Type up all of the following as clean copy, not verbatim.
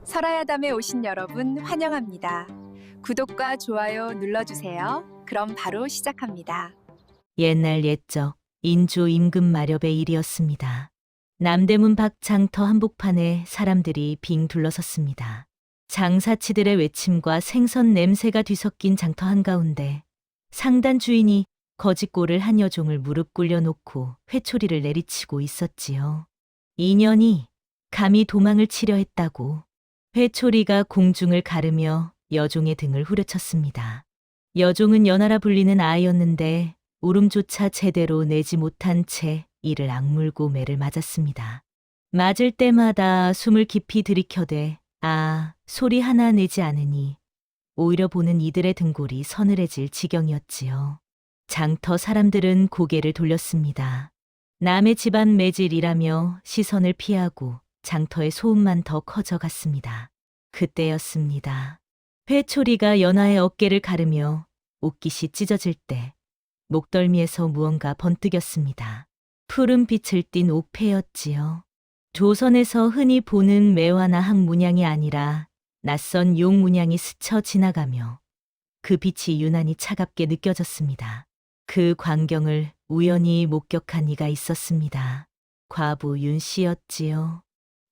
설아야담에 오신 여러분 환영합니다. 구독과 좋아요 눌러주세요. 그럼 바로 시작합니다. 옛날 옛적 인조 임금 마렵의 일이었습니다. 남대문 밖 장터 한복판에 사람들이 빙 둘러섰습니다. 장사치들의 외침과 생선 냄새가 뒤섞인 장터 한가운데 상단 주인이 거짓골을 한 여종을 무릎 꿇려 놓고 회초리를 내리치고 있었지요. 인연이 감히 도망을 치려 했다고 회초리가 공중을 가르며 여종의 등을 후려쳤습니다. 여종은 연하라 불리는 아이였는데 울음조차 제대로 내지 못한 채 이를 악물고 매를 맞았습니다. 맞을 때마다 숨을 깊이 들이켜대 소리 하나 내지 않으니 오히려 보는 이들의 등골이 서늘해질 지경이었지요. 장터 사람들은 고개를 돌렸습니다. 남의 집안 매질이라며 시선을 피하고 장터의 소음만 더 커져갔습니다. 그때였습니다. 회초리가 연하의 어깨를 가르며 옷깃이 찢어질 때 목덜미에서 무언가 번뜩였습니다. 푸른 빛을 띤 옥패였지요. 조선에서 흔히 보는 매화나 항 문양이 아니라 낯선 용 문양이 스쳐 지나가며 그 빛이 유난히 차갑게 느껴졌습니다. 그 광경을 우연히 목격한 이가 있었습니다. 과부 윤 씨였지요.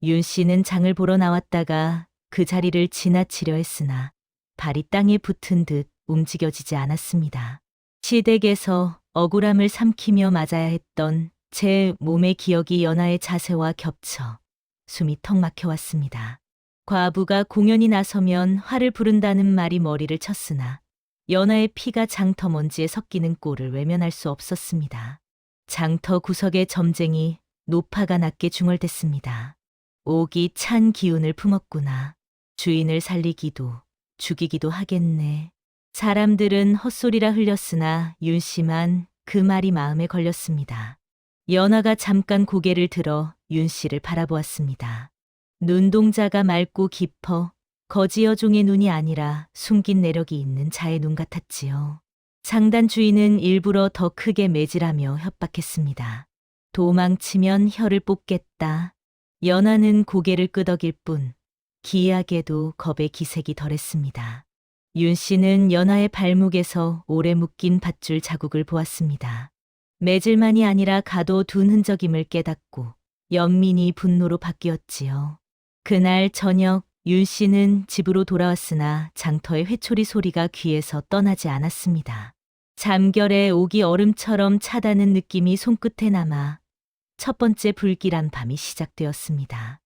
윤 씨는 장을 보러 나왔다가 그 자리를 지나치려 했으나 발이 땅에 붙은 듯 움직여지지 않았습니다. 시댁에서 억울함을 삼키며 맞아야 했던 제 몸의 기억이 연하의 자세와 겹쳐 숨이 턱 막혀왔습니다. 과부가 공연히 나서면 화를 부른다는 말이 머리를 쳤으나 연하의 피가 장터 먼지에 섞이는 꼴을 외면할 수 없었습니다. 장터 구석의 점쟁이 노파가 낮게 중얼댔습니다. 옥이 찬 기운을 품었구나. 주인을 살리기도 죽이기도 하겠네. 사람들은 헛소리라 흘렸으나 윤 씨만 그 말이 마음에 걸렸습니다. 연하가 잠깐 고개를 들어 윤 씨를 바라보았습니다. 눈동자가 맑고 깊어 거지 여종의 눈이 아니라 숨긴 내력이 있는 자의 눈 같았지요. 상단 주인은 일부러 더 크게 매질하며 협박했습니다. 도망치면 혀를 뽑겠다. 연하는 고개를 끄덕일 뿐 기이하게도 겁의 기색이 덜했습니다. 윤 씨는 연하의 발목에서 오래 묶인 밧줄 자국을 보았습니다. 매질만이 아니라 가둬둔 흔적임을 깨닫고 연민이 분노로 바뀌었지요. 그날 저녁 윤 씨는 집으로 돌아왔으나 장터의 회초리 소리가 귀에서 떠나지 않았습니다. 잠결에 옥이 얼음처럼 차다는 느낌이 손끝에 남아 첫 번째 불길한 밤이 시작되었습니다.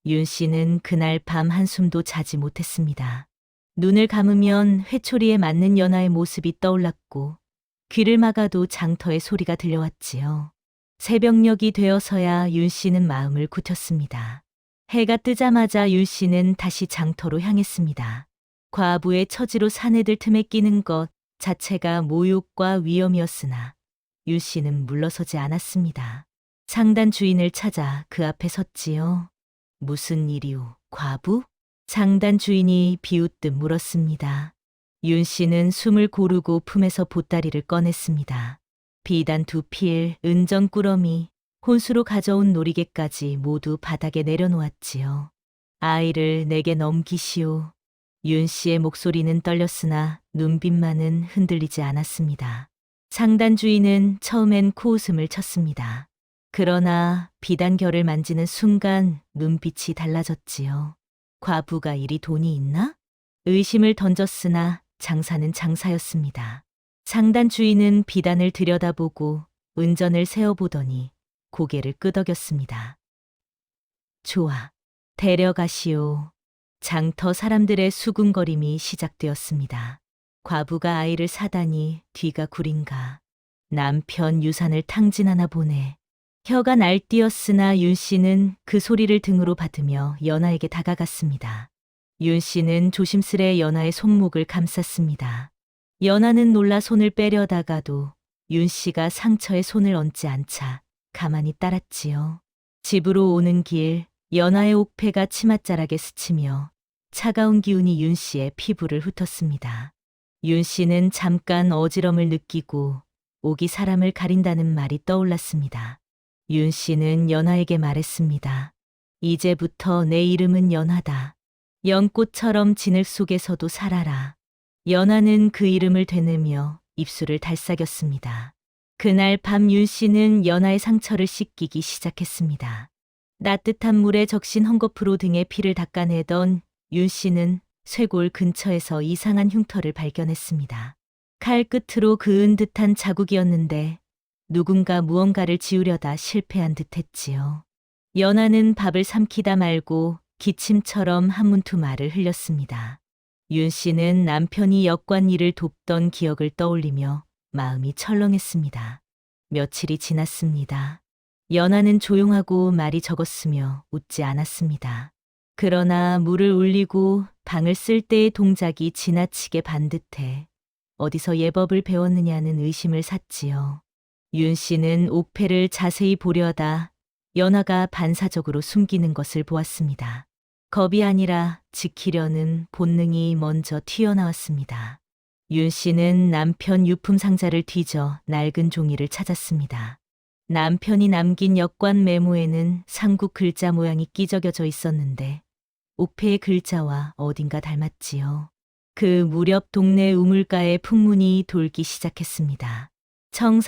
윤 씨는 그날 밤 한숨도 자지 못했습니다. 눈을 감으면 회초리에 맞는 연하의 모습이 떠올랐고 귀를 막아도 장터의 소리가 들려왔지요. 새벽녘이 되어서야 윤 씨는 마음을 굳혔습니다. 해가 뜨자마자 윤 씨는 다시 장터로 향했습니다. 과부의 처지로 사내들 틈에 끼는 것 자체가 모욕과 위험이었으나 윤 씨는 물러서지 않았습니다. 상단 주인을 찾아 그 앞에 섰지요. 무슨 일이오, 과부? 상단 주인이 비웃듯 물었습니다. 윤 씨는 숨을 고르고 품에서 보따리를 꺼냈습니다. 비단 2필, 은전 꾸러미, 혼수로 가져온 놀이개까지 모두 바닥에 내려놓았지요. 아이를 내게 넘기시오. 윤 씨의 목소리는 떨렸으나 눈빛만은 흔들리지 않았습니다. 상단 주인은 처음엔 코웃음을 쳤습니다. 그러나 비단결을 만지는 순간 눈빛이 달라졌지요. 과부가 이리 돈이 있나? 의심을 던졌으나 장사는 장사였습니다. 상단 주인은 비단을 들여다보고 은전을 세어보더니 고개를 끄덕였습니다. 좋아, 데려가시오. 장터 사람들의 수군거림이 시작되었습니다. 과부가 아이를 사다니 뒤가 구린가. 남편 유산을 탕진하나 보네. 혀가 날뛰었으나 윤 씨는 그 소리를 등으로 받으며 연하에게 다가갔습니다. 윤 씨는 조심스레 연하의 손목을 감쌌습니다. 연하는 놀라 손을 빼려다가도 윤 씨가 상처에 손을 얹지 않자 가만히 따랐지요. 집으로 오는 길 연하의 옥패가 치맛자락에 스치며 차가운 기운이 윤 씨의 피부를 훑었습니다. 윤 씨는 잠깐 어지럼을 느끼고 옥이 사람을 가린다는 말이 떠올랐습니다. 윤 씨는 연하에게 말했습니다. 이제부터 내 이름은 연하다. 연꽃처럼 진흙 속에서도 살아라. 연하는 그 이름을 되뇌며 입술을 달싹였습니다. 그날 밤 윤 씨는 연하의 상처를 씻기기 시작했습니다. 따뜻한 물에 적신 헝겊으로 등에 피를 닦아내던 윤 씨는 쇄골 근처에서 이상한 흉터를 발견했습니다. 칼 끝으로 그은 듯한 자국이었는데 누군가 무언가를 지우려다 실패한 듯했지요. 연하는 밥을 삼키다 말고 기침처럼 한 문투 말을 흘렸습니다. 윤 씨는 남편이 역관 일을 돕던 기억을 떠올리며 마음이 철렁했습니다. 며칠이 지났습니다. 연하는 조용하고 말이 적었으며 웃지 않았습니다. 그러나 물을 울리고 방을 쓸 때의 동작이 지나치게 반듯해 어디서 예법을 배웠느냐는 의심을 샀지요. 윤 씨는 옥패를 자세히 보려다 연하가 반사적으로 숨기는 것을 보았습니다. 겁이 아니라 지키려는 본능이 먼저 튀어나왔습니다. 윤 씨는 남편 유품 상자를 뒤져 낡은 종이를 찾았습니다. 남편이 남긴 역관 메모에는 삼국 글자 모양이 끼적여져 있었는데 옥패의 글자와 어딘가 닮았지요. 그 무렵 동네 우물가에 풍문이 돌기 시작했습니다.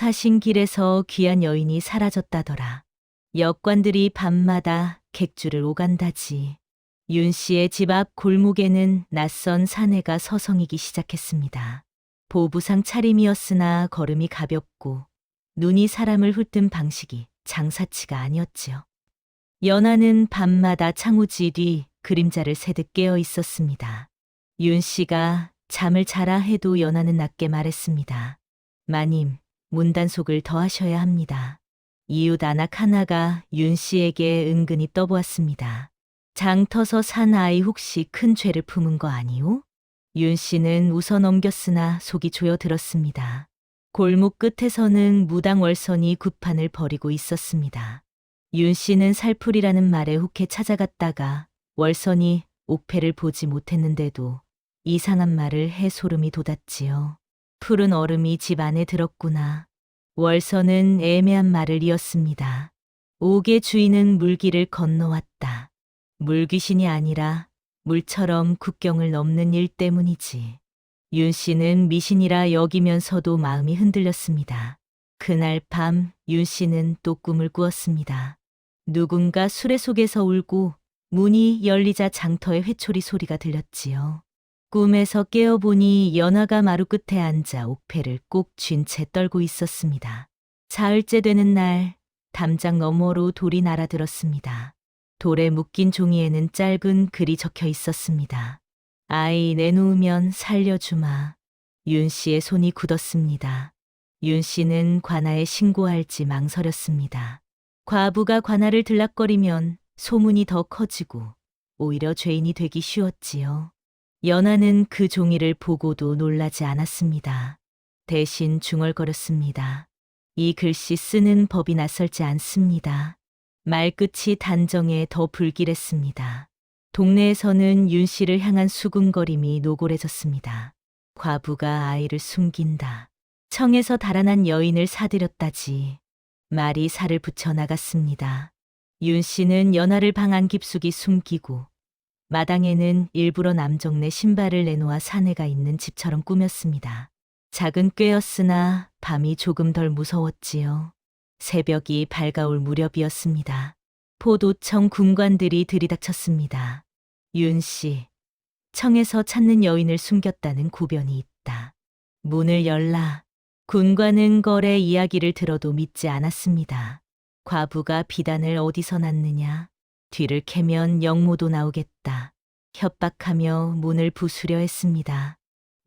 청사신길에서 귀한 여인이 사라졌다더라. 역관들이 밤마다 객주를 오간다지. 윤 씨의 집 앞 골목에는 낯선 사내가 서성이기 시작했습니다. 보부상 차림이었으나 걸음이 가볍고 눈이 사람을 훑은 방식이 장사치가 아니었지요. 연하는 밤마다 창호지 뒤 그림자를 새듯 깨어 있었습니다. 윤 씨가 잠을 자라 해도 연하는 낮게 말했습니다. 마님, 문단속을 더 하셔야 합니다. 이웃 아낙 하나가 윤 씨에게 은근히 떠보았습니다. 장 터서 산 아이 혹시 큰 죄를 품은 거 아니오? 윤 씨는 웃어 넘겼으나 속이 조여들었습니다. 골목 끝에서는 무당 월선이 굿판을 벌이고 있었습니다. 윤 씨는 살풀이라는 말에 혹해 찾아갔다가 월선이 옥패를 보지 못했는데도 이상한 말을 해 소름이 돋았지요. 푸른 얼음이 집 안에 들었구나. 월선은 애매한 말을 이었습니다. 옥의 주인은 물길을 건너왔다. 물귀신이 아니라 물처럼 국경을 넘는 일 때문이지. 윤 씨는 미신이라 여기면서도 마음이 흔들렸습니다. 그날 밤 윤 씨는 또 꿈을 꾸었습니다. 누군가 수레 속에서 울고 문이 열리자 장터의 회초리 소리가 들렸지요. 꿈에서 깨어보니 연하가 마루 끝에 앉아 옥패를 꼭 쥔 채 떨고 있었습니다. 사흘째 되는 날 담장 너머로 돌이 날아들었습니다. 돌에 묶인 종이에는 짧은 글이 적혀 있었습니다. 아이 내놓으면 살려주마. 윤 씨의 손이 굳었습니다. 윤 씨는 관아에 신고할지 망설였습니다. 과부가 관아를 들락거리면 소문이 더 커지고 오히려 죄인이 되기 쉬웠지요. 연하는 그 종이를 보고도 놀라지 않았습니다. 대신 중얼거렸습니다. 이 글씨 쓰는 법이 낯설지 않습니다. 말끝이 단정해 더 불길했습니다. 동네에서는 윤 씨를 향한 수군거림이 노골해졌습니다. 과부가 아이를 숨긴다. 청에서 달아난 여인을 사들였다지. 말이 살을 붙여 나갔습니다. 윤 씨는 연하를 방 안 깊숙이 숨기고 마당에는 일부러 남정네 신발을 내놓아 사내가 있는 집처럼 꾸몄습니다. 작은 꾀였으나 밤이 조금 덜 무서웠지요. 새벽이 밝아올 무렵이었습니다. 포도청 군관들이 들이닥쳤습니다. 윤 씨, 청에서 찾는 여인을 숨겼다는 고변이 있다. 문을 열라. 군관은 거래 이야기를 들어도 믿지 않았습니다. 과부가 비단을 어디서 났느냐? 뒤를 캐면 영모도 나오겠다. 협박하며 문을 부수려 했습니다.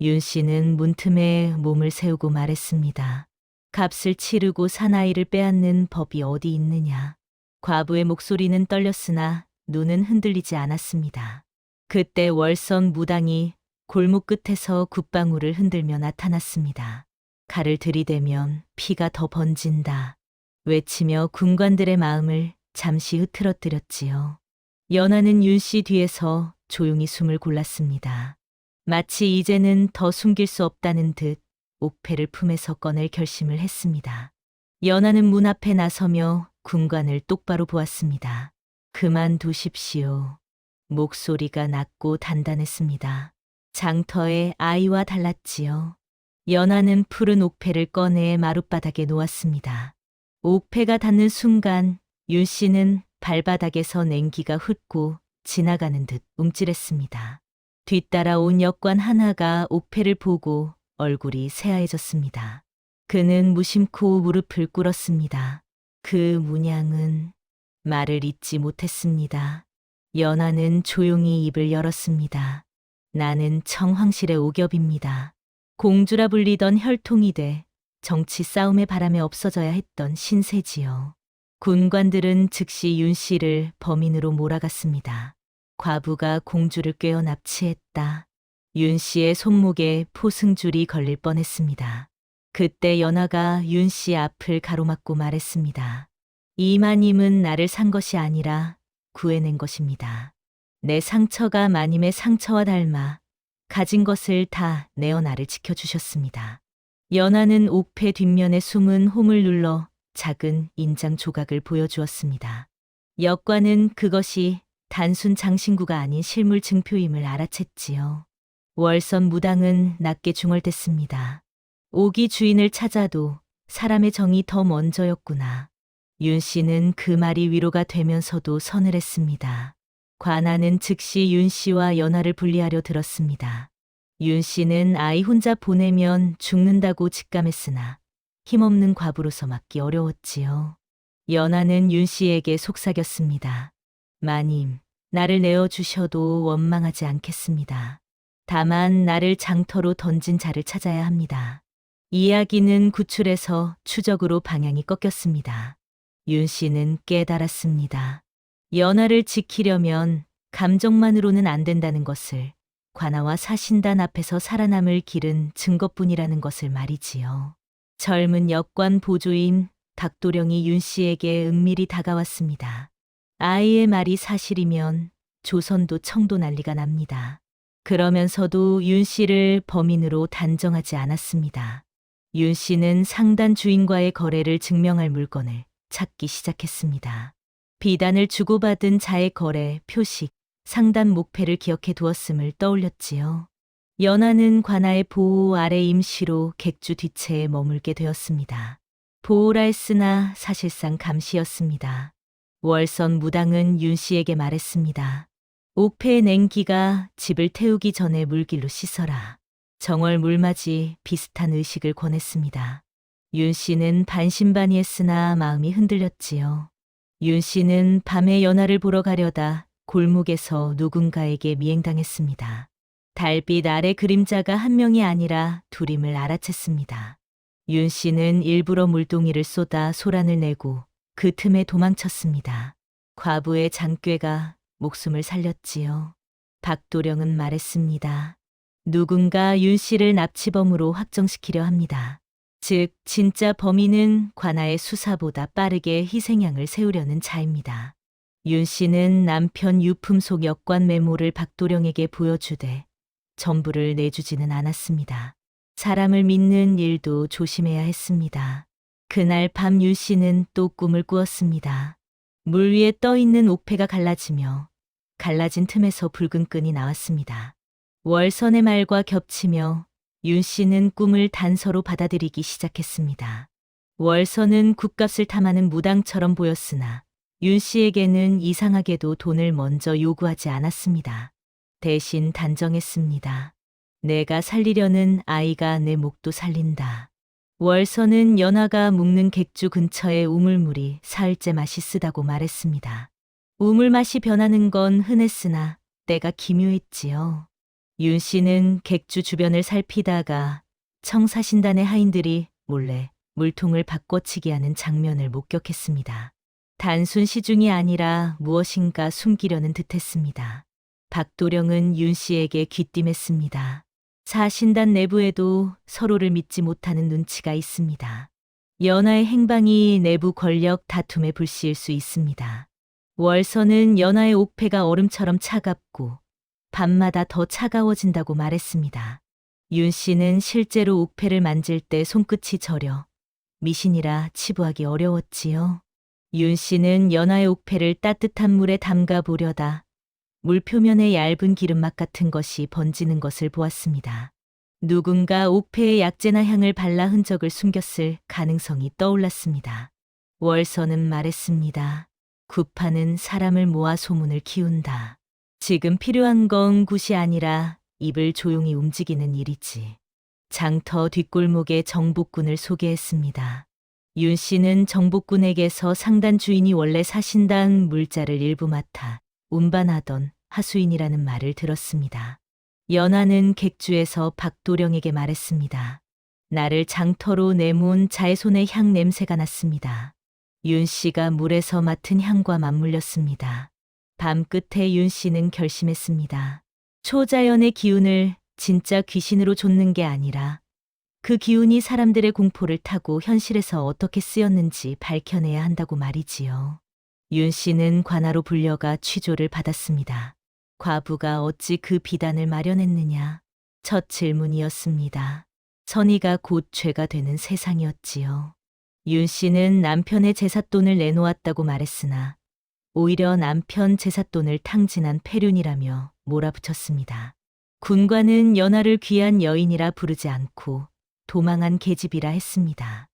윤 씨는 문틈에 몸을 세우고 말했습니다. 값을 치르고 사나이를 빼앗는 법이 어디 있느냐. 과부의 목소리는 떨렸으나 눈은 흔들리지 않았습니다. 그때 월선 무당이 골목 끝에서 굿방울을 흔들며 나타났습니다. 칼을 들이대면 피가 더 번진다. 외치며 군관들의 마음을 잠시 흐트러뜨렸지요. 연하는 윤 씨 뒤에서 조용히 숨을 골랐습니다. 마치 이제는 더 숨길 수 없다는 듯 옥패를 품에서 꺼낼 결심을 했습니다. 연하는 문 앞에 나서며 군관을 똑바로 보았습니다. 그만두십시오. 목소리가 낮고 단단했습니다. 장터의 아이와 달랐지요. 연하는 푸른 옥패를 꺼내 마룻바닥에 놓았습니다. 옥패가 닿는 순간 윤 씨는 발바닥에서 냉기가 훑고 지나가는 듯 움찔했습니다. 뒤따라 온 역관 하나가 옥패를 보고 얼굴이 새하얘졌습니다. 그는 무심코 무릎을 꿇었습니다. 그 문양은 말을 잇지 못했습니다. 연하는 조용히 입을 열었습니다. 나는 청황실의 오겹입니다. 공주라 불리던 혈통이 돼 정치 싸움의 바람에 없어져야 했던 신세지요. 군관들은 즉시 윤 씨를 범인으로 몰아갔습니다. 과부가 공주를 꿰어 납치했다. 윤 씨의 손목에 포승줄이 걸릴 뻔했습니다. 그때 연하가 윤 씨 앞을 가로막고 말했습니다. 이 마님은 나를 산 것이 아니라 구해낸 것입니다. 내 상처가 마님의 상처와 닮아 가진 것을 다 내어 나를 지켜주셨습니다. 연하는 옥패 뒷면에 숨은 홈을 눌러 작은 인장 조각을 보여주었습니다. 역관은 그것이 단순 장신구가 아닌 실물 증표임을 알아챘지요. 월선 무당은 낮게 중얼댔습니다. 옥이 주인을 찾아도 사람의 정이 더 먼저였구나. 윤 씨는 그 말이 위로가 되면서도 서늘했습니다. 관아는 즉시 윤 씨와 연하를 분리하려 들었습니다. 윤 씨는 아이 혼자 보내면 죽는다고 직감했으나 힘없는 과부로서 막기 어려웠지요. 연하는 윤 씨에게 속삭였습니다. 마님, 나를 내어주셔도 원망하지 않겠습니다. 다만 나를 장터로 던진 자를 찾아야 합니다. 이야기는 구출해서 추적으로 방향이 꺾였습니다. 윤 씨는 깨달았습니다. 연하를 지키려면 감정만으로는 안 된다는 것을, 관아와 사신단 앞에서 살아남을 길은 증거뿐이라는 것을 말이지요. 젊은 역관 보조인 박도령이 윤 씨에게 은밀히 다가왔습니다. 아이의 말이 사실이면 조선도 청도 난리가 납니다. 그러면서도 윤 씨를 범인으로 단정하지 않았습니다. 윤 씨는 상단 주인과의 거래를 증명할 물건을 찾기 시작했습니다. 비단을 주고받은 자의 거래, 표식, 상단 목패를 기억해 두었음을 떠올렸지요. 연하는 관아의 보호 아래 임시로 객주 뒤채에 머물게 되었습니다. 보호라 했으나 사실상 감시였습니다. 월선 무당은 윤 씨에게 말했습니다. 옥패의 냉기가 집을 태우기 전에 물길로 씻어라. 정월 물맞이 비슷한 의식을 권했습니다. 윤 씨는 반신반의했으나 마음이 흔들렸지요. 윤 씨는 밤에 연하를 보러 가려다 골목에서 누군가에게 미행당했습니다. 달빛 아래 그림자가 한 명이 아니라 둘임을 알아챘습니다. 윤 씨는 일부러 물동이를 쏟아 소란을 내고 그 틈에 도망쳤습니다. 과부의 장꾀가 목숨을 살렸지요. 박도령은 말했습니다. 누군가 윤 씨를 납치범으로 확정시키려 합니다. 즉, 진짜 범인은 관아의 수사보다 빠르게 희생양을 세우려는 자입니다. 윤 씨는 남편 유품속 역관 메모를 박도령에게 보여주되 전부를 내주지는 않았습니다. 사람을 믿는 일도 조심해야 했습니다. 그날 밤 윤 씨는 또 꿈을 꾸었습니다. 물 위에 떠 있는 옥패가 갈라지며 갈라진 틈에서 붉은 끈이 나왔습니다. 월선의 말과 겹치며 윤 씨는 꿈을 단서로 받아들이기 시작했습니다. 월선은 굿값을 탐하는 무당처럼 보였으나 윤 씨에게는 이상하게도 돈을 먼저 요구하지 않았습니다. 대신 단정했습니다. 내가 살리려는 아이가 내 목도 살린다. 월선은 연하가 묵는 객주 근처의 우물물이 사흘째 맛이 쓰다고 말했습니다. 우물 맛이 변하는 건 흔했으나 때가 기묘했지요. 윤 씨는 객주 주변을 살피다가 청사신단의 하인들이 몰래 물통을 바꿔치기 하는 장면을 목격했습니다. 단순 시중이 아니라 무엇인가 숨기려는 듯했습니다. 박도령은 윤 씨에게 귀띔했습니다. 사신단 내부에도 서로를 믿지 못하는 눈치가 있습니다. 연하의 행방이 내부 권력 다툼의 불씨일 수 있습니다. 월선은 연하의 옥패가 얼음처럼 차갑고 밤마다 더 차가워진다고 말했습니다. 윤 씨는 실제로 옥패를 만질 때 손끝이 저려 미신이라 치부하기 어려웠지요. 윤 씨는 연하의 옥패를 따뜻한 물에 담가 보려다 물 표면에 얇은 기름막 같은 것이 번지는 것을 보았습니다. 누군가 옥패에 약재나 향을 발라 흔적을 숨겼을 가능성이 떠올랐습니다. 월서는 말했습니다. 구파는 사람을 모아 소문을 키운다. 지금 필요한 건 굿이 아니라 입을 조용히 움직이는 일이지. 장터 뒷골목에 정복군을 소개했습니다. 윤 씨는 정복군에게서 상단 주인이 원래 사신당 물자를 일부 맡아 운반하던 하수인이라는 말을 들었습니다. 연하는 객주에서 박도령에게 말했습니다. 나를 장터로 내몬 자의 손에 향 냄새가 났습니다. 윤 씨가 물에서 맡은 향과 맞물렸습니다. 밤 끝에 윤 씨는 결심했습니다. 초자연의 기운을 진짜 귀신으로 좇는 게 아니라 그 기운이 사람들의 공포를 타고 현실에서 어떻게 쓰였는지 밝혀내야 한다고 말이지요. 윤 씨는 관아로 불려가 취조를 받았습니다. 과부가 어찌 그 비단을 마련했느냐? 첫 질문이었습니다. 선의가 곧 죄가 되는 세상이었지요. 윤 씨는 남편의 제삿돈을 내놓았다고 말했으나 오히려 남편 제삿돈을 탕진한 폐륜이라며 몰아붙였습니다. 군관은 연하를 귀한 여인이라 부르지 않고 도망한 계집이라 했습니다.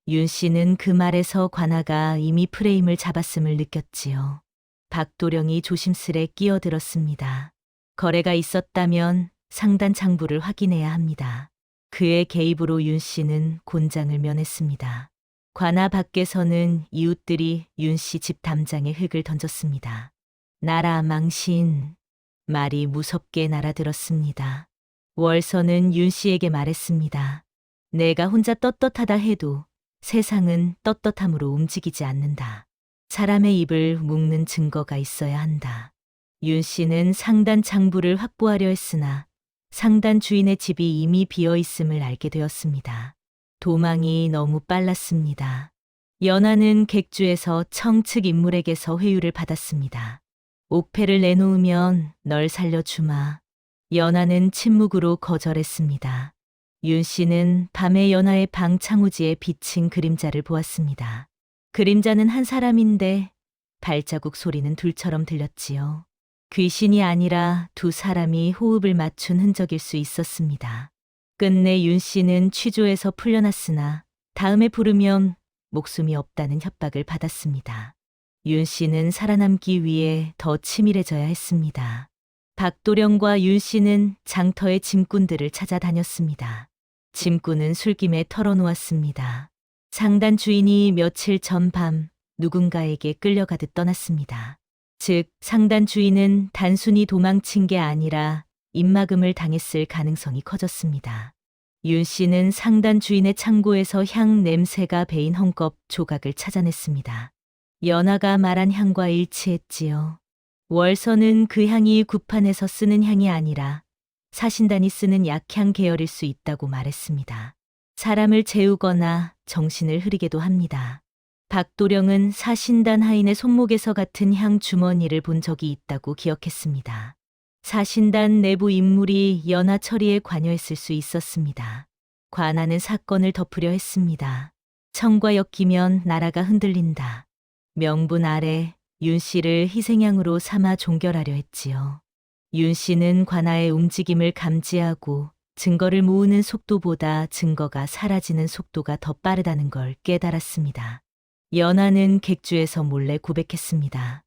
윤 씨는 그 말에서 관아가 이미 프레임을 잡았음을 느꼈지요. 박도령이 조심스레 끼어들었습니다. 거래가 있었다면 상단 장부를 확인해야 합니다. 그의 개입으로 윤 씨는 곤장을 면했습니다. 관아 밖에서는 이웃들이 윤 씨 집 담장에 흙을 던졌습니다. 나라 망신. 말이 무섭게 날아들었습니다. 월서는 윤 씨에게 말했습니다. 내가 혼자 떳떳하다 해도 세상은 떳떳함으로 움직이지 않는다. 사람의 입을 묶는 증거가 있어야 한다. 윤 씨는 상단 장부를 확보하려 했으나 상단 주인의 집이 이미 비어 있음을 알게 되었습니다. 도망이 너무 빨랐습니다. 연하는 객주에서 청측 인물에게서 회유를 받았습니다. 옥패를 내놓으면 널 살려주마. 연하는 침묵으로 거절했습니다. 윤 씨는 밤에 연하의 방 창호지에 비친 그림자를 보았습니다. 그림자는 한 사람인데 발자국 소리는 둘처럼 들렸지요. 귀신이 아니라 두 사람이 호흡을 맞춘 흔적일 수 있었습니다. 끝내 윤 씨는 취조에서 풀려났으나 다음에 부르면 목숨이 없다는 협박을 받았습니다. 윤 씨는 살아남기 위해 더 치밀해져야 했습니다. 박도령과 윤 씨는 장터의 짐꾼들을 찾아다녔습니다. 짐꾼은 술김에 털어놓았습니다. 상단 주인이 며칠 전 밤 누군가에게 끌려가듯 떠났습니다. 즉, 상단 주인은 단순히 도망친 게 아니라 입막음을 당했을 가능성이 커졌습니다. 윤 씨는 상단 주인의 창고에서 향 냄새가 배인 헝겊 조각을 찾아냈습니다. 연하가 말한 향과 일치했지요. 월서는 그 향이 구판에서 쓰는 향이 아니라 사신단이 쓰는 약향 계열일 수 있다고 말했습니다. 사람을 재우거나 정신을 흐리게도 합니다. 박도령은 사신단 하인의 손목에서 같은 향 주머니를 본 적이 있다고 기억했습니다. 사신단 내부 인물이 연하 처리에 관여했을 수 있었습니다. 관아는 사건을 덮으려 했습니다. 청과 엮이면 나라가 흔들린다. 명분 아래 윤 씨를 희생양으로 삼아 종결하려 했지요. 윤 씨는 관아의 움직임을 감지하고 증거를 모으는 속도보다 증거가 사라지는 속도가 더 빠르다는 걸 깨달았습니다. 연하는 객주에서 몰래 고백했습니다.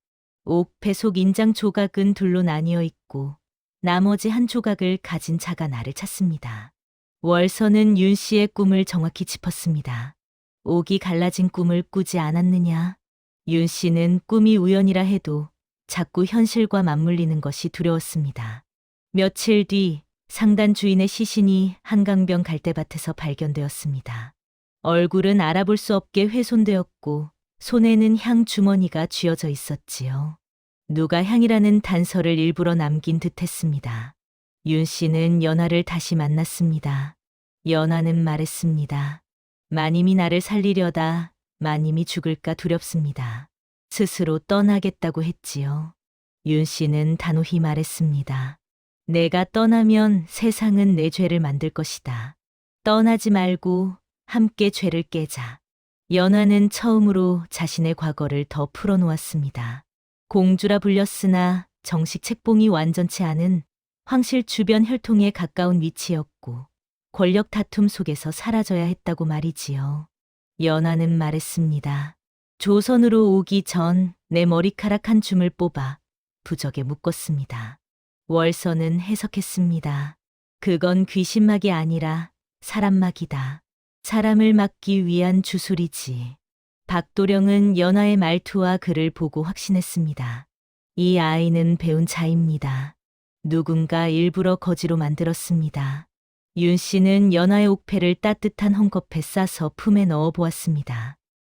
옥패 속 인장 조각은 둘로 나뉘어 있고 나머지 한 조각을 가진 자가 나를 찾습니다. 월서는 윤 씨의 꿈을 정확히 짚었습니다. 옥이 갈라진 꿈을 꾸지 않았느냐? 윤 씨는 꿈이 우연이라 해도 자꾸 현실과 맞물리는 것이 두려웠습니다. 며칠 뒤 상단 주인의 시신이 한강변 갈대밭에서 발견되었습니다. 얼굴은 알아볼 수 없게 훼손되었고 손에는 향 주머니가 쥐어져 있었지요. 누가 향이라는 단서를 일부러 남긴 듯 했습니다. 윤 씨는 연하를 다시 만났습니다. 연하는 말했습니다. 마님이 나를 살리려다 마님이 죽을까 두렵습니다. 스스로 떠나겠다고 했지요. 윤 씨는 단호히 말했습니다. 내가 떠나면 세상은 내 죄를 만들 것이다. 떠나지 말고 함께 죄를 깨자. 연하는 처음으로 자신의 과거를 더 풀어놓았습니다. 공주라 불렸으나 정식 책봉이 완전치 않은 황실 주변 혈통에 가까운 위치였고 권력 다툼 속에서 사라져야 했다고 말이지요. 연하는 말했습니다. 조선으로 오기 전 내 머리카락 한 줌을 뽑아 부적에 묶었습니다. 월서는 해석했습니다. 그건 귀신막이 아니라 사람막이다. 사람을 막기 위한 주술이지. 박도령은 연하의 말투와 글을 보고 확신했습니다. 이 아이는 배운 자입니다. 누군가 일부러 거지로 만들었습니다. 윤 씨는 연하의 옥패를 따뜻한 헝겊에 싸서 품에 넣어 보았습니다.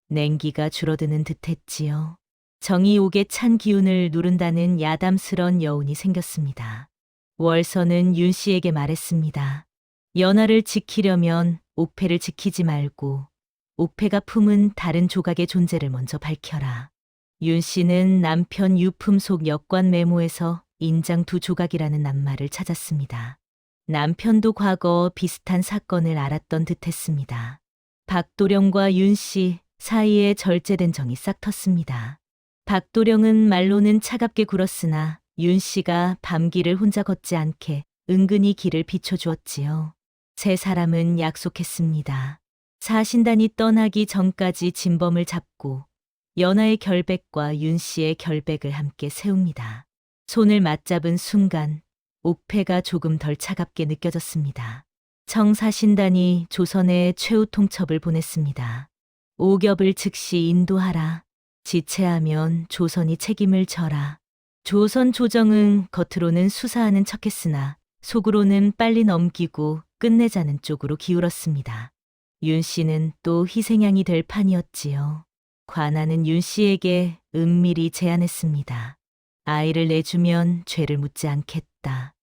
냉기가 줄어드는 듯했지요. 정이 옥의 찬 기운을 누른다는 야담스런 여운이 생겼습니다. 월서는 윤 씨에게 말했습니다. 연하를 지키려면 옥패를 지키지 말고 옥패가 품은 다른 조각의 존재를 먼저 밝혀라. 윤 씨는 남편 유품 속 역관 메모에서 인장 두 조각이라는 낱말을 찾았습니다. 남편도 과거 비슷한 사건을 알았던 듯했습니다. 박도령과 윤 씨 사이에 절제된 정이 싹 텄습니다. 박도령은 말로는 차갑게 굴었으나 윤 씨가 밤길을 혼자 걷지 않게 은근히 길을 비춰주었지요. 세 사람은 약속했습니다. 사신단이 떠나기 전까지 진범을 잡고 연하의 결백과 윤 씨의 결백을 함께 세웁니다. 손을 맞잡은 순간 옥패가 조금 덜 차갑게 느껴졌습니다. 청사신단이 조선에 최후 통첩을 보냈습니다. 오겹을 즉시 인도하라. 지체하면 조선이 책임을 져라. 조선 조정은 겉으로는 수사하는 척했으나 속으로는 빨리 넘기고 끝내자는 쪽으로 기울었습니다. 윤 씨는 또 희생양이 될 판이었지요. 관아는 윤 씨에게 은밀히 제안했습니다. 아이를 내주면 죄를 묻지 않겠다.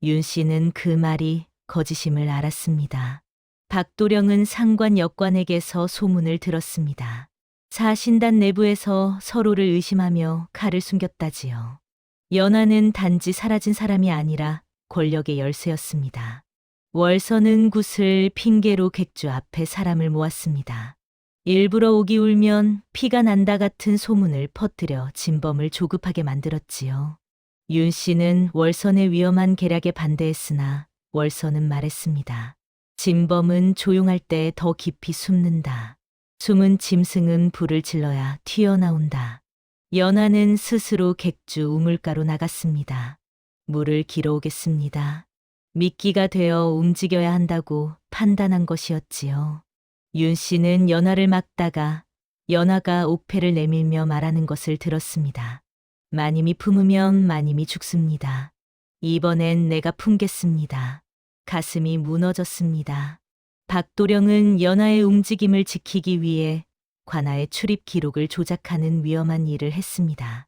윤 씨는 그 말이 거짓임을 알았습니다. 박도령은 상관 역관에게서 소문을 들었습니다. 사신단 내부에서 서로를 의심하며 칼을 숨겼다지요. 연하는 단지 사라진 사람이 아니라 권력의 열쇠였습니다. 월서는 굿을 핑계로 객주 앞에 사람을 모았습니다. 일부러 옥이 울면 피가 난다 같은 소문을 퍼뜨려 진범을 조급하게 만들었지요. 윤 씨는 월선의 위험한 계략에 반대했으나 월선은 말했습니다. 진범은 조용할 때 더 깊이 숨는다. 숨은 짐승은 불을 질러야 튀어나온다. 연하는 스스로 객주 우물가로 나갔습니다. 물을 길어 오겠습니다. 미끼가 되어 움직여야 한다고 판단한 것이었지요. 윤 씨는 연하를 막다가 연하가 옥패를 내밀며 말하는 것을 들었습니다. 마님이 품으면 마님이 죽습니다. 이번엔 내가 품겠습니다. 가슴이 무너졌습니다. 박도령은 연하의 움직임을 지키기 위해 관아의 출입 기록을 조작하는 위험한 일을 했습니다.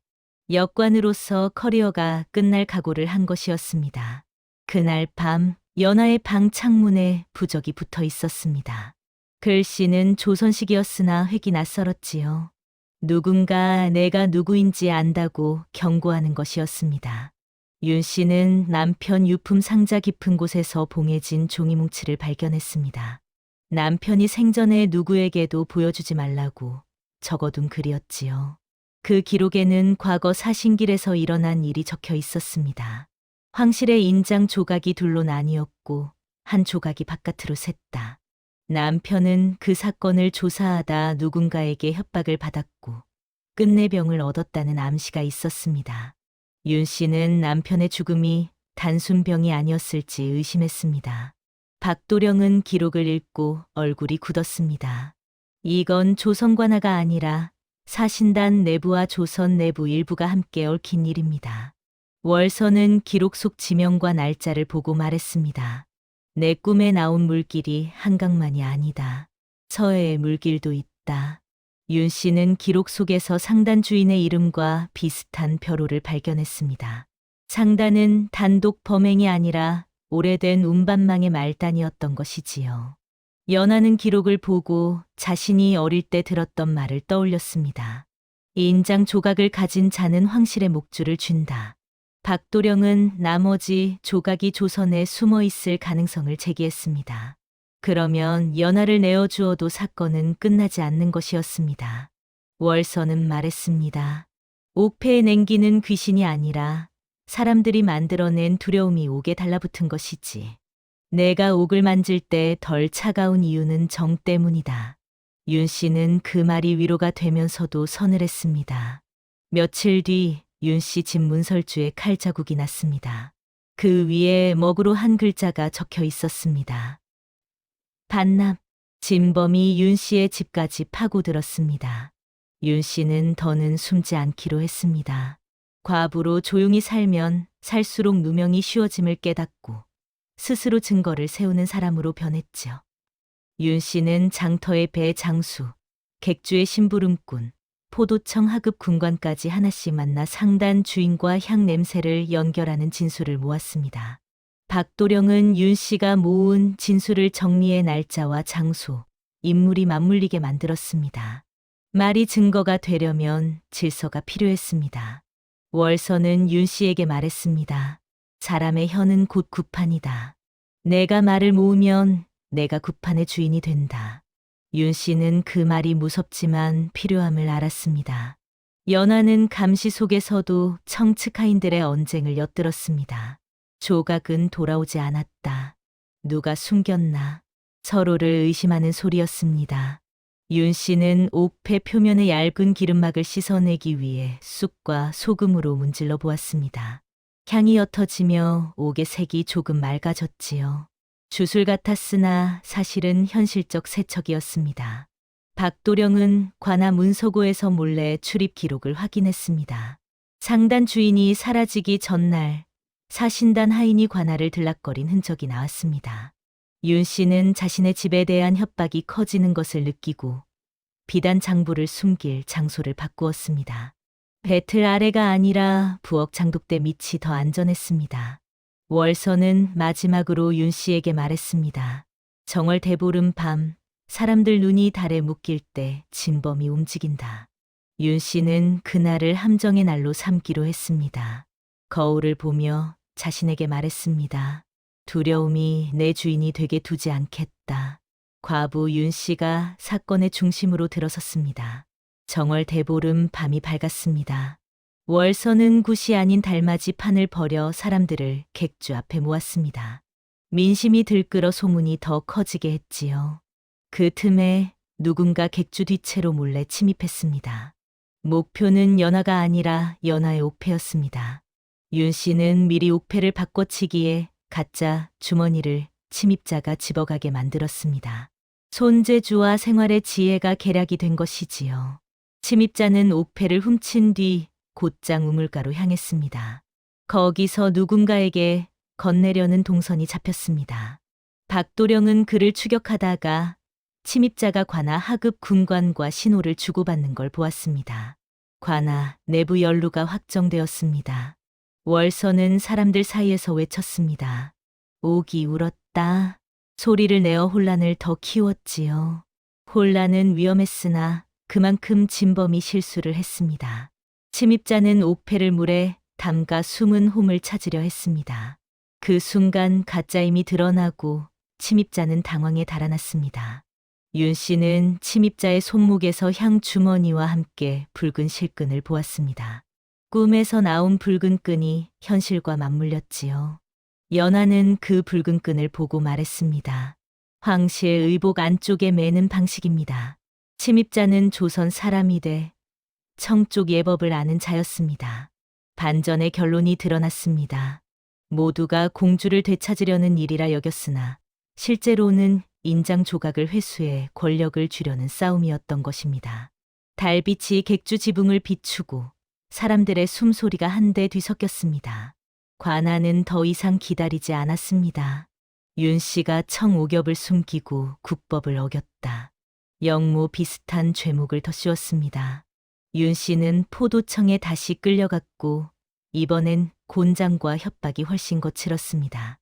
역관으로서 커리어가 끝날 각오를 한 것이었습니다. 그날 밤 연하의 방 창문에 부적이 붙어 있었습니다. 글씨는 조선식이었으나 획이 낯설었지요. 누군가 내가 누구인지 안다고 경고하는 것이었습니다. 윤 씨는 남편 유품 상자 깊은 곳에서 봉해진 종이뭉치를 발견했습니다. 남편이 생전에 누구에게도 보여주지 말라고 적어둔 글이었지요. 그 기록에는 과거 사신길에서 일어난 일이 적혀 있었습니다. 황실의 인장 조각이 둘로 나뉘었고 한 조각이 바깥으로 샜다. 남편은 그 사건을 조사하다 누군가에게 협박을 받았고 끝내 병을 얻었다는 암시가 있었습니다. 윤 씨는 남편의 죽음이 단순 병이 아니었을지 의심했습니다. 박도령은 기록을 읽고 얼굴이 굳었습니다. 이건 조선 관아가 아니라 사신단 내부와 조선 내부 일부가 함께 얽힌 일입니다. 월서는 기록 속 지명과 날짜를 보고 말했습니다. 내 꿈에 나온 물길이 한강만이 아니다. 서해의 물길도 있다. 윤 씨는 기록 속에서 상단 주인의 이름과 비슷한 벼로를 발견했습니다. 상단은 단독 범행이 아니라 오래된 운반망의 말단이었던 것이지요. 연하는 기록을 보고 자신이 어릴 때 들었던 말을 떠올렸습니다. 인장 조각을 가진 자는 황실의 목줄을 쥔다. 박도령은 나머지 조각이 조선에 숨어 있을 가능성을 제기했습니다. 그러면 연하를 내어주어도 사건은 끝나지 않는 것이었습니다. 월서는 말했습니다. 옥패에 냉기는 귀신이 아니라 사람들이 만들어낸 두려움이 옥에 달라붙은 것이지. 내가 옥을 만질 때 덜 차가운 이유는 정 때문이다. 윤 씨는 그 말이 위로가 되면서도 서늘했습니다. 며칠 뒤 윤 씨 집 문설주에 칼자국이 났습니다. 그 위에 먹으로 한 글자가 적혀 있었습니다. 반납. 진범이 윤 씨의 집까지 파고들었습니다. 윤 씨는 더는 숨지 않기로 했습니다. 과부로 조용히 살면 살수록 누명이 쉬워짐을 깨닫고 스스로 증거를 세우는 사람으로 변했죠. 윤 씨는 장터의 배 장수, 객주의 심부름꾼, 포도청 하급 군관까지 하나씩 만나 상단 주인과 향 냄새를 연결하는 진술을 모았습니다. 박도령은 윤 씨가 모은 진술을 정리해 날짜와 장소, 인물이 맞물리게 만들었습니다. 말이 증거가 되려면 질서가 필요했습니다. 월서는 윤 씨에게 말했습니다. 사람의 혀는 곧 구판이다. 내가 말을 모으면 내가 구판의 주인이 된다. 윤 씨는 그 말이 무섭지만 필요함을 알았습니다. 연하는 감시 속에서도 청츠카인들의 언쟁을 엿들었습니다. 조각은 돌아오지 않았다. 누가 숨겼나? 서로를 의심하는 소리였습니다. 윤 씨는 옥패 표면의 얇은 기름막을 씻어내기 위해 쑥과 소금으로 문질러 보았습니다. 향이 옅어지며 옥의 색이 조금 맑아졌지요. 주술 같았으나 사실은 현실적 세척이었습니다. 박도령은 관아 문서고에서 몰래 출입 기록을 확인했습니다. 상단 주인이 사라지기 전날 사신단 하인이 관아를 들락거린 흔적이 나왔습니다. 윤 씨는 자신의 집에 대한 협박이 커지는 것을 느끼고 비단 장부를 숨길 장소를 바꾸었습니다. 배틀 아래가 아니라 부엌 장독대 밑이 더 안전했습니다. 월서는 마지막으로 윤 씨에게 말했습니다. 정월 대보름 밤 사람들 눈이 달에 묶일 때 진범이 움직인다. 윤 씨는 그날을 함정의 날로 삼기로 했습니다. 거울을 보며 자신에게 말했습니다. 두려움이 내 주인이 되게 두지 않겠다. 과부 윤 씨가 사건의 중심으로 들어섰습니다. 정월 대보름 밤이 밝았습니다. 월서는 굿이 아닌 달맞이 판을 벌여 사람들을 객주 앞에 모았습니다. 민심이 들끓어 소문이 더 커지게 했지요. 그 틈에 누군가 객주 뒷채로 몰래 침입했습니다. 목표는 연하가 아니라 연하의 옥패였습니다. 윤 씨는 미리 옥패를 바꿔치기에 가짜 주머니를 침입자가 집어가게 만들었습니다. 손재주와 생활의 지혜가 계략이 된 것이지요. 침입자는 옥패를 훔친 뒤 곧장 우물가로 향했습니다. 거기서 누군가에게 건네려는 동선이 잡혔습니다. 박도령은 그를 추격하다가 침입자가 관아 하급 군관과 신호를 주고받는 걸 보았습니다. 관아 내부 연루가 확정되었습니다. 월서는 사람들 사이에서 외쳤습니다. 옥이 울었다. 소리를 내어 혼란을 더 키웠지요. 혼란은 위험했으나 그만큼 진범이 실수를 했습니다. 침입자는 옥패를 물에 담가 숨은 홈을 찾으려 했습니다. 그 순간 가짜임이 드러나고 침입자는 당황에 달아났습니다. 윤 씨는 침입자의 손목에서 향 주머니와 함께 붉은 실끈을 보았습니다. 꿈에서 나온 붉은 끈이 현실과 맞물렸지요. 연하는 그 붉은 끈을 보고 말했습니다. 황실의 의복 안쪽에 매는 방식입니다. 침입자는 조선 사람이 돼 청쪽 예법을 아는 자였습니다. 반전의 결론이 드러났습니다. 모두가 공주를 되찾으려는 일이라 여겼으나 실제로는 인장 조각을 회수해 권력을 주려는 싸움이었던 것입니다. 달빛이 객주 지붕을 비추고 사람들의 숨소리가 한데 뒤섞였습니다. 관아는 더 이상 기다리지 않았습니다. 윤 씨가 청오겹을 숨기고 국법을 어겼다. 영모 비슷한 죄목을 더 씌웠습니다. 윤 씨는 포도청에 다시 끌려갔고 이번엔 곤장과 협박이 훨씬 거칠었습니다.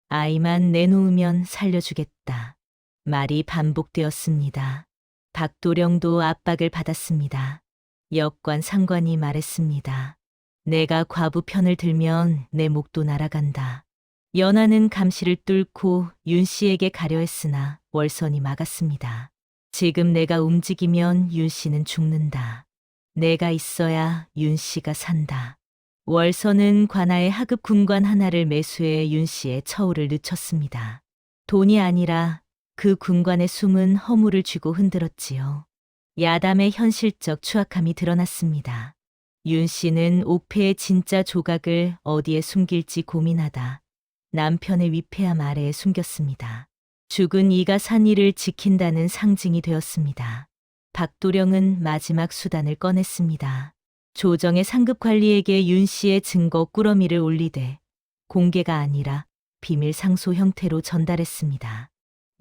아이만 내놓으면 살려주겠다. 말이 반복되었습니다. 박도령도 압박을 받았습니다. 역관 상관이 말했습니다. 내가 과부 편을 들면 내 목도 날아간다. 연하는 감시를 뚫고 윤 씨에게 가려 했으나 월선이 막았습니다. 지금 내가 움직이면 윤 씨는 죽는다. 내가 있어야 윤 씨가 산다. 월서는 관아의 하급 군관 하나를 매수해 윤 씨의 처우를 늦췄습니다. 돈이 아니라 그 군관의 숨은 허물을 쥐고 흔들었지요. 야담의 현실적 추악함이 드러났습니다. 윤 씨는 옥패의 진짜 조각을 어디에 숨길지 고민하다 남편의 위패함 아래에 숨겼습니다. 죽은 이가 산 일을 지킨다는 상징이 되었습니다. 박도령은 마지막 수단을 꺼냈습니다. 조정의 상급 관리에게 윤 씨의 증거 꾸러미를 올리되 공개가 아니라 비밀 상소 형태로 전달했습니다.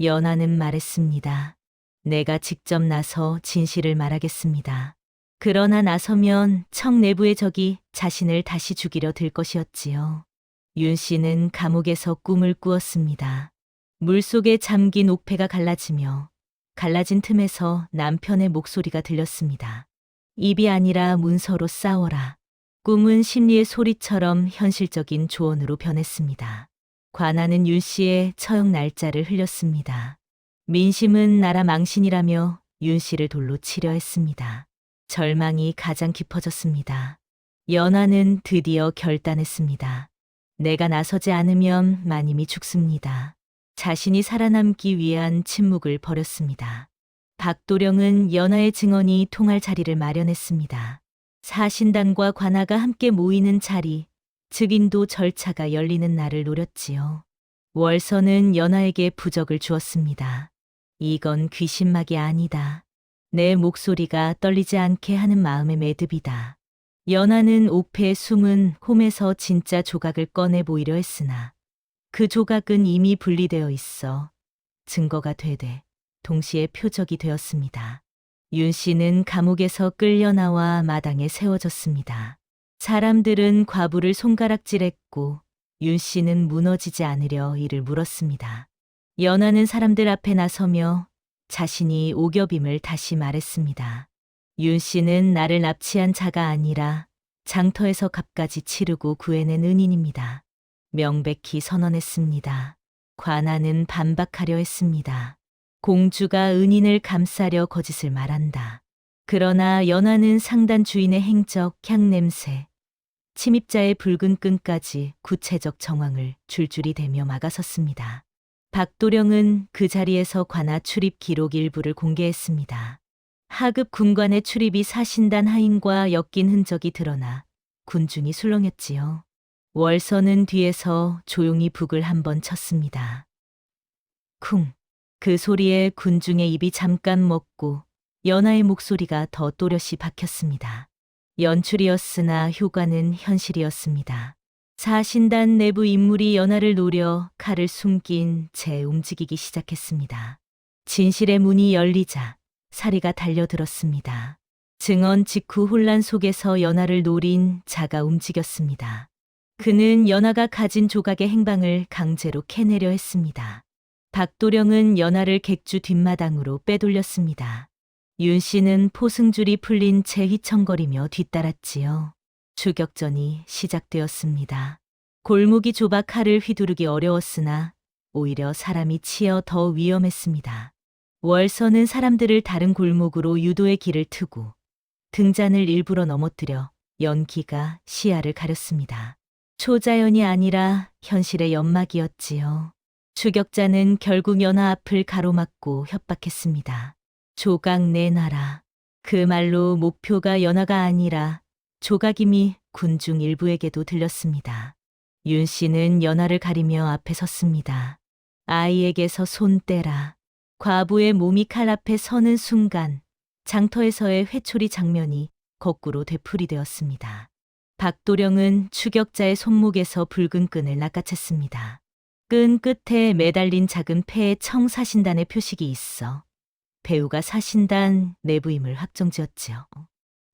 연하는 말했습니다. 내가 직접 나서 진실을 말하겠습니다. 그러나 나서면 청 내부의 적이 자신을 다시 죽이려 들 것이었지요. 윤 씨는 감옥에서 꿈을 꾸었습니다. 물속에 잠긴 옥패가 갈라지며 갈라진 틈에서 남편의 목소리가 들렸습니다. 입이 아니라 문서로 싸워라. 꿈은 심리의 소리처럼 현실적인 조언으로 변했습니다. 관아는 윤 씨의 처형 날짜를 흘렸습니다. 민심은 나라 망신이라며 윤 씨를 돌로 치려 했습니다. 절망이 가장 깊어졌습니다. 연하는 드디어 결단했습니다. 내가 나서지 않으면 마님이 죽습니다. 자신이 살아남기 위한 침묵을 벌였습니다. 박도령은 연하의 증언이 통할 자리를 마련했습니다. 사신단과 관아가 함께 모이는 자리, 즉인도 절차가 열리는 날을 노렸지요. 월서는 연하에게 부적을 주었습니다. 이건 귀신막이 아니다. 내 목소리가 떨리지 않게 하는 마음의 매듭이다. 연하는 옥패의 숨은 홈에서 진짜 조각을 꺼내 보이려 했으나 그 조각은 이미 분리되어 있어 증거가 되되 동시에 표적이 되었습니다. 윤 씨는 감옥에서 끌려나와 마당에 세워졌습니다. 사람들은 과부를 손가락질했고 윤 씨는 무너지지 않으려 이를 물었습니다. 연하는 사람들 앞에 나서며 자신이 오겹임을 다시 말했습니다. 윤 씨는 나를 납치한 자가 아니라 장터에서 값까지 치르고 구해낸 은인입니다. 명백히 선언했습니다. 관아는 반박하려 했습니다. 공주가 은인을 감싸려 거짓을 말한다. 그러나 연하는 상단 주인의 행적, 향냄새, 침입자의 붉은 끈까지 구체적 정황을 줄줄이 대며 막아섰습니다. 박도령은 그 자리에서 관아 출입 기록 일부를 공개했습니다. 하급 군관의 출입이 사신단 하인과 엮인 흔적이 드러나 군중이 술렁였지요. 월서는 뒤에서 조용히 북을 한번 쳤습니다. 쿵! 그 소리에 군중의 입이 잠깐 먹고 연하의 목소리가 더 또렷이 박혔습니다. 연출이었으나 효과는 현실이었습니다. 사신단 내부 인물이 연하를 노려 칼을 숨긴 채 움직이기 시작했습니다. 진실의 문이 열리자 사리가 달려들었습니다. 증언 직후 혼란 속에서 연하를 노린 자가 움직였습니다. 그는 연하가 가진 조각의 행방을 강제로 캐내려 했습니다. 박도령은 연하를 객주 뒷마당으로 빼돌렸습니다. 윤 씨는 포승줄이 풀린 채 휘청거리며 뒤따랐지요. 추격전이 시작되었습니다. 골목이 좁아 칼을 휘두르기 어려웠으나 오히려 사람이 치여 더 위험했습니다. 월서는 사람들을 다른 골목으로 유도의 길을 트고 등잔을 일부러 넘어뜨려 연기가 시야를 가렸습니다. 초자연이 아니라 현실의 연막이었지요. 추격자는 결국 연하 앞을 가로막고 협박했습니다. 조각 내놔라. 그 말로 목표가 연하가 아니라 조각임이 군중 일부에게도 들렸습니다. 윤 씨는 연하를 가리며 앞에 섰습니다. 아이에게서 손 떼라. 과부의 몸이 칼 앞에 서는 순간 장터에서의 회초리 장면이 거꾸로 되풀이되었습니다. 박도령은 추격자의 손목에서 붉은 끈을 낚아챘습니다. 끈 끝에 매달린 작은 패에 청사신단의 표식이 있어 배우가 사신단 내부임을 확정지었지요.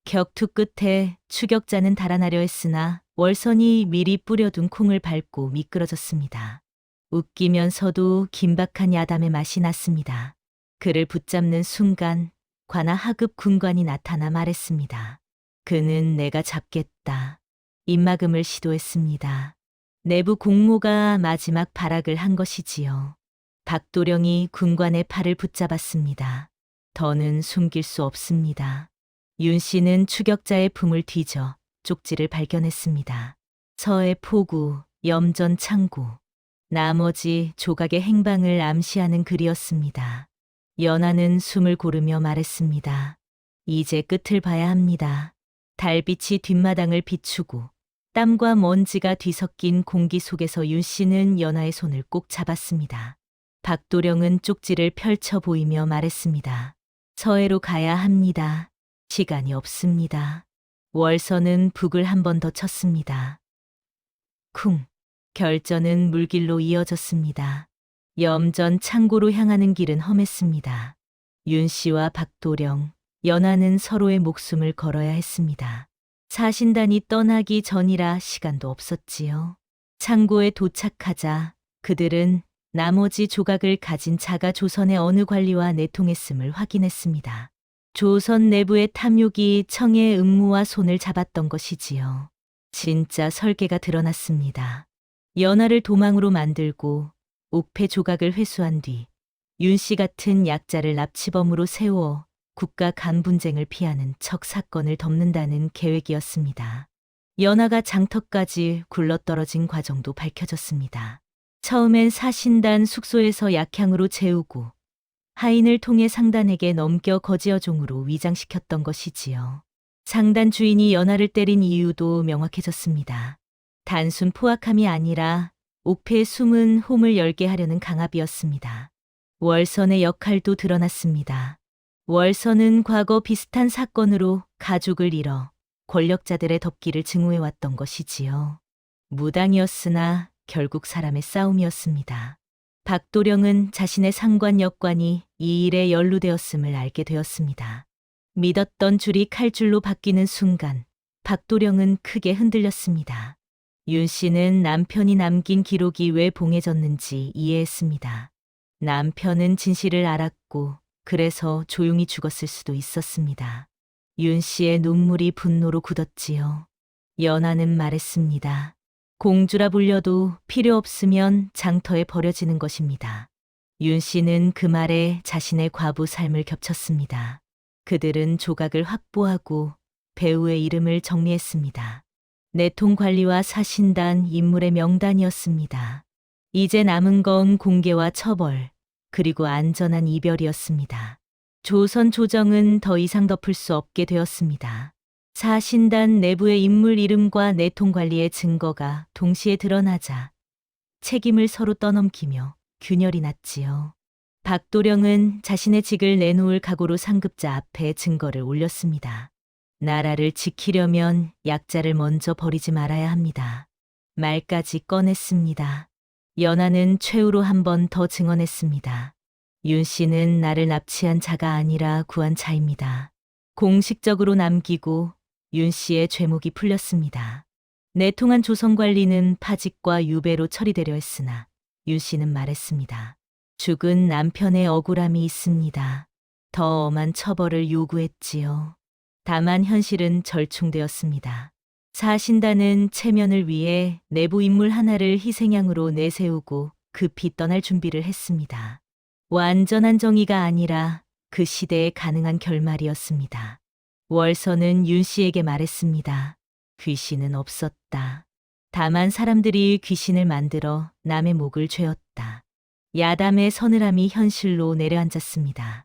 격투 끝에 추격자는 달아나려 했으나 월선이 미리 뿌려둔 콩을 밟고 미끄러졌습니다. 웃기면서도 긴박한 야담의 맛이 났습니다. 그를 붙잡는 순간 관아 하급 군관이 나타나 말했습니다. 그는 내가 잡겠다. 입막음을 시도했습니다. 내부 공모가 마지막 발악을 한 것이지요. 박도령이 군관의 팔을 붙잡았습니다. 더는 숨길 수 없습니다. 윤 씨는 추격자의 품을 뒤져 쪽지를 발견했습니다. 서해 포구, 염전 창구. 나머지 조각의 행방을 암시하는 글이었습니다. 연하는 숨을 고르며 말했습니다. 이제 끝을 봐야 합니다. 달빛이 뒷마당을 비추고 땀과 먼지가 뒤섞인 공기 속에서 윤 씨는 연하의 손을 꼭 잡았습니다. 박도령은 쪽지를 펼쳐 보이며 말했습니다. 서해로 가야 합니다. 시간이 없습니다. 월선은 북을 한 번 더 쳤습니다. 쿵. 결전은 물길로 이어졌습니다. 염전 창고로 향하는 길은 험했습니다. 윤 씨와 박도령, 연하는 서로의 목숨을 걸어야 했습니다. 사신단이 떠나기 전이라 시간도 없었지요. 창고에 도착하자 그들은 나머지 조각을 가진 차가 조선의 어느 관리와 내통했음을 확인했습니다. 조선 내부의 탐욕이 청의 음모와 손을 잡았던 것이지요. 진짜 설계가 드러났습니다. 연하를 도망으로 만들고 옥패 조각을 회수한 뒤 윤 씨 같은 약자를 납치범으로 세워 국가 간 분쟁을 피하는 척 사건을 덮는다는 계획이었습니다. 연하가 장터까지 굴러떨어진 과정도 밝혀졌습니다. 처음엔 사신단 숙소에서 약향으로 재우고 하인을 통해 상단에게 넘겨 거지여종으로 위장시켰던 것이지요. 상단 주인이 연하를 때린 이유도 명확해졌습니다. 단순 포악함이 아니라 옥패의 숨은 홈을 열게 하려는 강압이었습니다. 월선의 역할도 드러났습니다. 월선은 과거 비슷한 사건으로 가족을 잃어 권력자들의 덮기를 증오해왔던 것이지요. 무당이었으나 결국 사람의 싸움이었습니다. 박도령은 자신의 상관 역관이 이 일에 연루되었음을 알게 되었습니다. 믿었던 줄이 칼줄로 바뀌는 순간 박도령은 크게 흔들렸습니다. 윤 씨는 남편이 남긴 기록이 왜 봉해졌는지 이해했습니다. 남편은 진실을 알았고 그래서 조용히 죽었을 수도 있었습니다. 윤 씨의 눈물이 분노로 굳었지요. 연하는 말했습니다. 공주라 불려도 필요 없으면 장터에 버려지는 것입니다. 윤 씨는 그 말에 자신의 과부 삶을 겹쳤습니다. 그들은 조각을 확보하고 배우의 이름을 정리했습니다. 내통 관리와 사신단 인물의 명단이었습니다. 이제 남은 건 공개와 처벌, 그리고 안전한 이별이었습니다. 조선 조정은 더 이상 덮을 수 없게 되었습니다. 사신단 내부의 인물 이름과 내통 관리의 증거가 동시에 드러나자 책임을 서로 떠넘기며 균열이 났지요. 박도령은 자신의 직을 내놓을 각오로 상급자 앞에 증거를 올렸습니다. 나라를 지키려면 약자를 먼저 버리지 말아야 합니다. 말까지 꺼냈습니다. 연하는 최후로 한 번 더 증언했습니다. 윤 씨는 나를 납치한 자가 아니라 구한 자입니다. 공식적으로 남기고 윤 씨의 죄목이 풀렸습니다. 내통한 조선 관리는 파직과 유배로 처리되려 했으나 윤 씨는 말했습니다. 죽은 남편의 억울함이 있습니다. 더 엄한 처벌을 요구했지요. 다만 현실은 절충되었습니다. 사신단은 체면을 위해 내부 인물 하나를 희생양으로 내세우고 급히 떠날 준비를 했습니다. 완전한 정의가 아니라 그 시대에 가능한 결말이었습니다. 월선은 윤 씨에게 말했습니다. 귀신은 없었다. 다만 사람들이 귀신을 만들어 남의 목을 죄었다. 야담의 서늘함이 현실로 내려앉았습니다.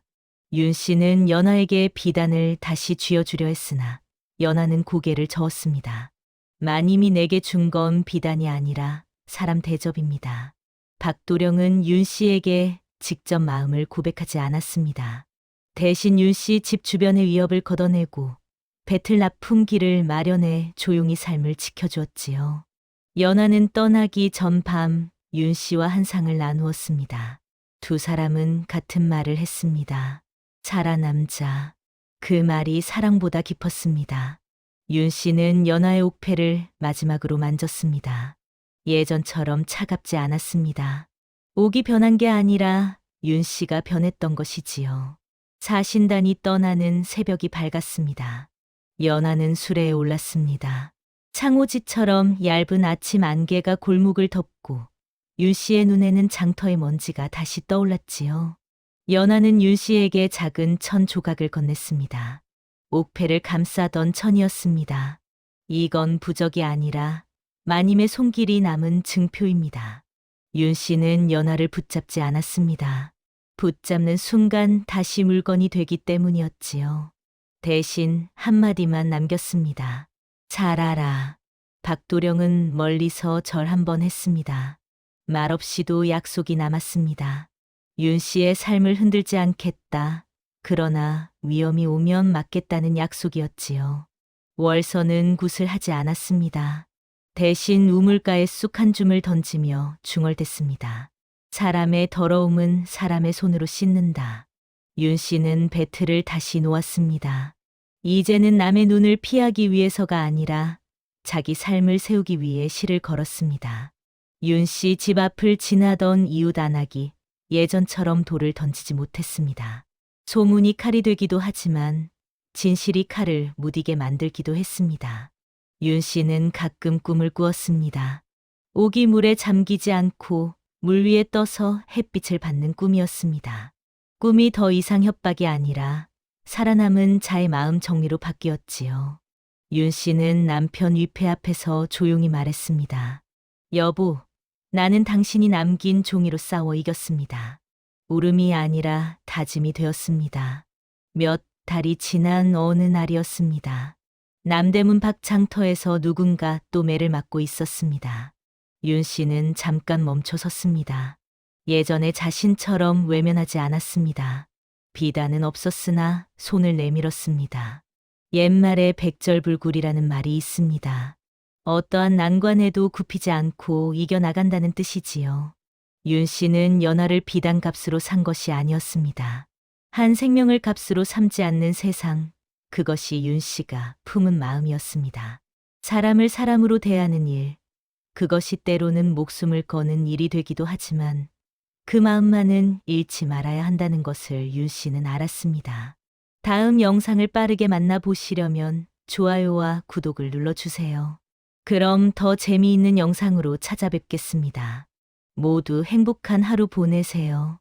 윤 씨는 연하에게 비단을 다시 쥐어주려 했으나 연하는 고개를 저었습니다. 마님이 내게 준 건 비단이 아니라 사람 대접입니다. 박도령은 윤 씨에게 직접 마음을 고백하지 않았습니다. 대신 윤 씨 집 주변의 위협을 걷어내고 배틀 납품 길을 마련해 조용히 삶을 지켜주었지요. 연하는 떠나기 전 밤 윤 씨와 한 상을 나누었습니다. 두 사람은 같은 말을 했습니다. 살아남자. 그 말이 사랑보다 깊었습니다. 윤 씨는 연하의 옥패를 마지막으로 만졌습니다. 예전처럼 차갑지 않았습니다. 옥이 변한 게 아니라 윤 씨가 변했던 것이지요. 사신단이 떠나는 새벽이 밝았습니다. 연하는 수레에 올랐습니다. 창호지처럼 얇은 아침 안개가 골목을 덮고 윤 씨의 눈에는 장터의 먼지가 다시 떠올랐지요. 연하는 윤 씨에게 작은 천 조각을 건넸습니다. 옥패를 감싸던 천이었습니다. 이건 부적이 아니라 마님의 손길이 남은 증표입니다. 윤 씨는 연화를 붙잡지 않았습니다. 붙잡는 순간 다시 물건이 되기 때문이었지요. 대신 한마디만 남겼습니다. 잘 알아. 박도령은 멀리서 절 한번 했습니다. 말없이도 약속이 남았습니다. 윤 씨의 삶을 흔들지 않겠다. 그러나 위험이 오면 막겠다는 약속이었지요. 월서는 굿을 하지 않았습니다. 대신 우물가에 쑥 한 줌을 던지며 중얼댔습니다. 사람의 더러움은 사람의 손으로 씻는다. 윤 씨는 배틀을 다시 놓았습니다. 이제는 남의 눈을 피하기 위해서가 아니라 자기 삶을 세우기 위해 실을 걸었습니다. 윤 씨 집 앞을 지나던 이웃 안악이 예전처럼 돌을 던지지 못했습니다. 소문이 칼이 되기도 하지만 진실이 칼을 무디게 만들기도 했습니다. 윤 씨는 가끔 꿈을 꾸었습니다. 옥이 물에 잠기지 않고 물 위에 떠서 햇빛을 받는 꿈이었습니다. 꿈이 더 이상 협박이 아니라 살아남은 자의 마음 정리로 바뀌었지요. 윤 씨는 남편 위패 앞에서 조용히 말했습니다. 여보, 나는 당신이 남긴 종이로 싸워 이겼습니다. 울음이 아니라 다짐이 되었습니다. 몇 달이 지난 어느 날이었습니다. 남대문 밖 장터에서 누군가 또 매를 맞고 있었습니다. 윤 씨는 잠깐 멈춰 섰습니다. 예전에 자신처럼 외면하지 않았습니다. 비단은 없었으나 손을 내밀었습니다. 옛말에 백절불굴이라는 말이 있습니다. 어떠한 난관에도 굽히지 않고 이겨나간다는 뜻이지요. 윤 씨는 연화를 비단값으로 산 것이 아니었습니다. 한 생명을 값으로 삼지 않는 세상, 그것이 윤 씨가 품은 마음이었습니다. 사람을 사람으로 대하는 일, 그것이 때로는 목숨을 거는 일이 되기도 하지만 그 마음만은 잃지 말아야 한다는 것을 윤 씨는 알았습니다. 다음 영상을 빠르게 만나보시려면 좋아요와 구독을 눌러주세요. 그럼 더 재미있는 영상으로 찾아뵙겠습니다. 모두 행복한 하루 보내세요.